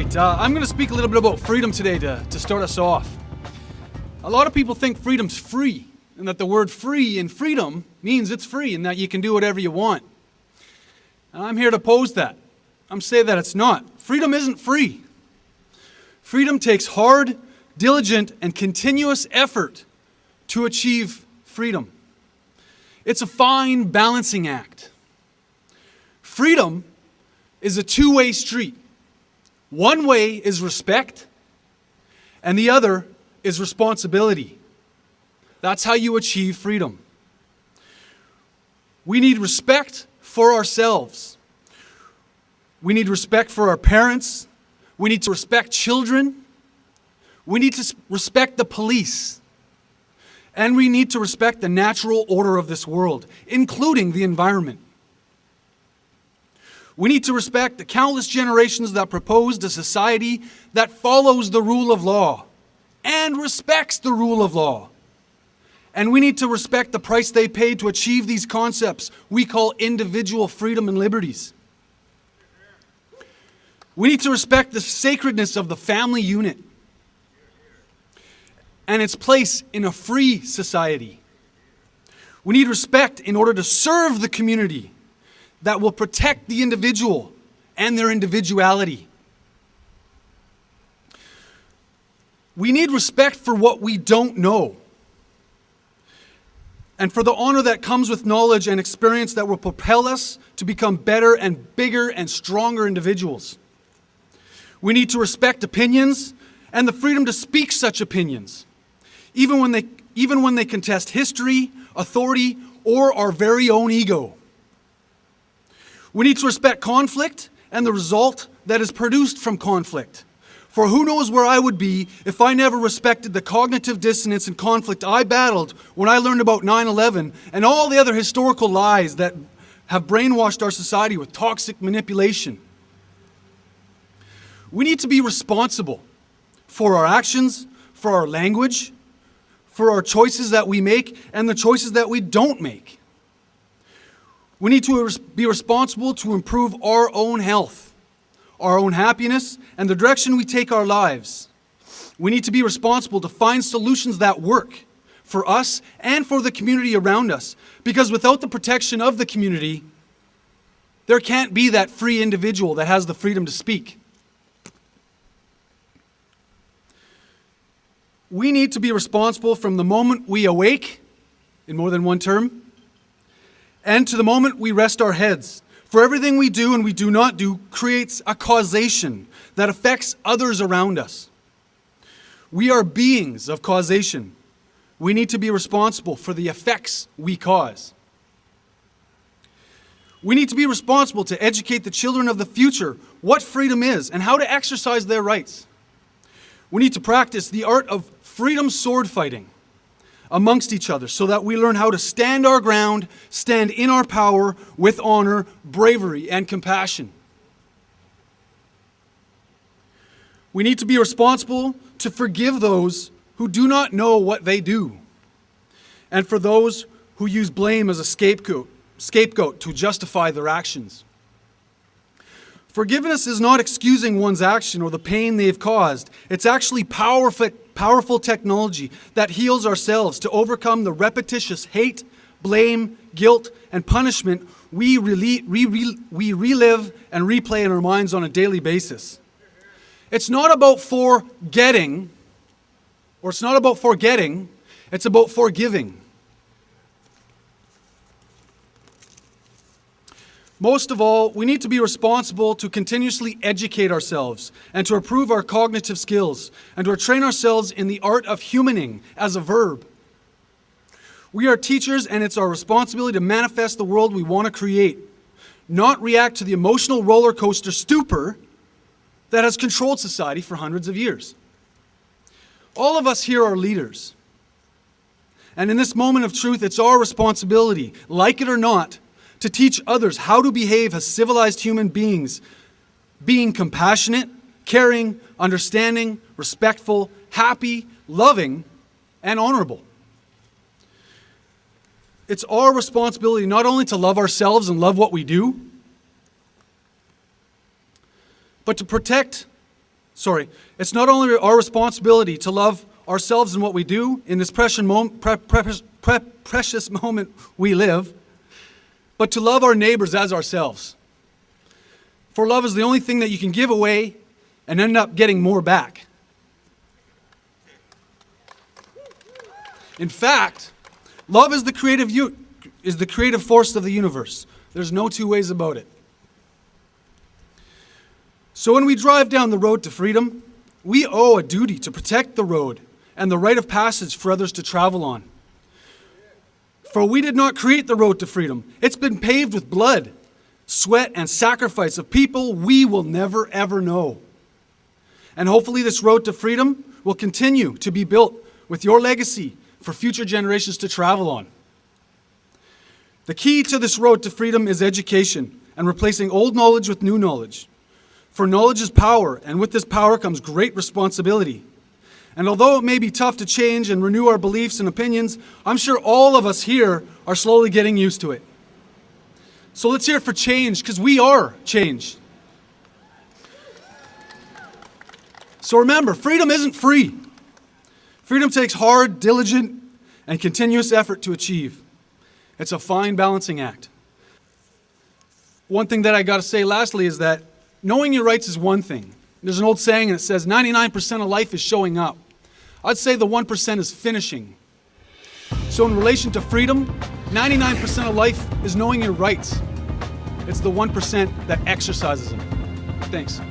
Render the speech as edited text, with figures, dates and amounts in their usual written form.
right, I'm going to speak a little bit about freedom today to start us off. A lot of people think freedom's free, and that the word free in freedom means it's free and that you can do whatever you want. And I'm here to oppose that. I'm saying that it's not. Freedom isn't free. Freedom takes hard, diligent, and continuous effort to achieve freedom. It's a fine balancing act. Freedom is a two-way street. One way is respect, and the other is responsibility. That's how you achieve freedom. We need respect for ourselves. We need respect for our parents. We need to respect children. We need to respect the police. And we need to respect the natural order of this world, including the environment. We need to respect the countless generations that proposed a society that follows the rule of law and respects the rule of law. And we need to respect the price they paid to achieve these concepts we call individual freedom and liberties. We need to respect the sacredness of the family unit and its place in a free society. We need respect in order to serve the community that will protect the individual and their individuality. We need respect for what we don't know, and for the honor that comes with knowledge and experience that will propel us to become better and bigger and stronger individuals. We need to respect opinions and the freedom to speak such opinions, even when they contest history, authority, or our very own ego. We need to respect conflict and the result that is produced from conflict. For who knows where I would be if I never respected the cognitive dissonance and conflict I battled when I learned about 9/11 and all the other historical lies that have brainwashed our society with toxic manipulation. We need to be responsible for our actions, for our language, for our choices that we make and the choices that we don't make. We need to be responsible to improve our own health, our own happiness, and the direction we take our lives. We need to be responsible to find solutions that work for us and for the community around us, because without the protection of the community, there can't be that free individual that has the freedom to speak. We need to be responsible from the moment we awake, in more than one term, and to the moment we rest our heads. For everything we do and we do not do creates a causation that affects others around us. We are beings of causation. We need to be responsible for the effects we cause. We need to be responsible to educate the children of the future what freedom is and how to exercise their rights. We need to practice the art of freedom sword fighting amongst each other so that we learn how to stand our ground, stand in our power with honor, bravery, and compassion. We need to be responsible to forgive those who do not know what they do, and for those who use blame as a scapegoat to justify their actions. Forgiveness is not excusing one's action or the pain they've caused. It's actually powerful technology that heals ourselves to overcome the repetitious hate, blame, guilt, and punishment we relive and replay in our minds on a daily basis. It's not about forgetting, it's about forgiving. Most of all, we need to be responsible to continuously educate ourselves and to improve our cognitive skills and to train ourselves in the art of humaning as a verb. We are teachers, and it's our responsibility to manifest the world we want to create, not react to the emotional roller coaster stupor that has controlled society for hundreds of years. All of us here are leaders. And in this moment of truth, it's our responsibility, like it or not, to teach others how to behave as civilized human beings, being compassionate, caring, understanding, respectful, happy, loving, and honorable. It's our responsibility not only to love ourselves and love what we do, but to protect It's not only our responsibility to love ourselves and what we do in this precious moment we live, but to love our neighbors as ourselves. For love is the only thing that you can give away and end up getting more back. In fact, love is the creative force of the universe. There's no two ways about it. So when we drive down the road to freedom, we owe a duty to protect the road and the rite of passage for others to travel on. For we did not create the road to freedom. It's been paved with blood, sweat, and sacrifice of people we will never, ever know. And hopefully this road to freedom will continue to be built with your legacy for future generations to travel on. The key to this road to freedom is education and replacing old knowledge with new knowledge. For knowledge is power, and with this power comes great responsibility. And although it may be tough to change and renew our beliefs and opinions, I'm sure all of us here are slowly getting used to it. So let's hear it for change, because we are change. So remember, freedom isn't free. Freedom takes hard, diligent, and continuous effort to achieve. It's a fine balancing act. One thing that I got to say lastly is that knowing your rights is one thing. There's an old saying that says 99% of life is showing up. I'd say the 1% is finishing. So in relation to freedom, 99% of life is knowing your rights. It's the 1% that exercises them. Thanks.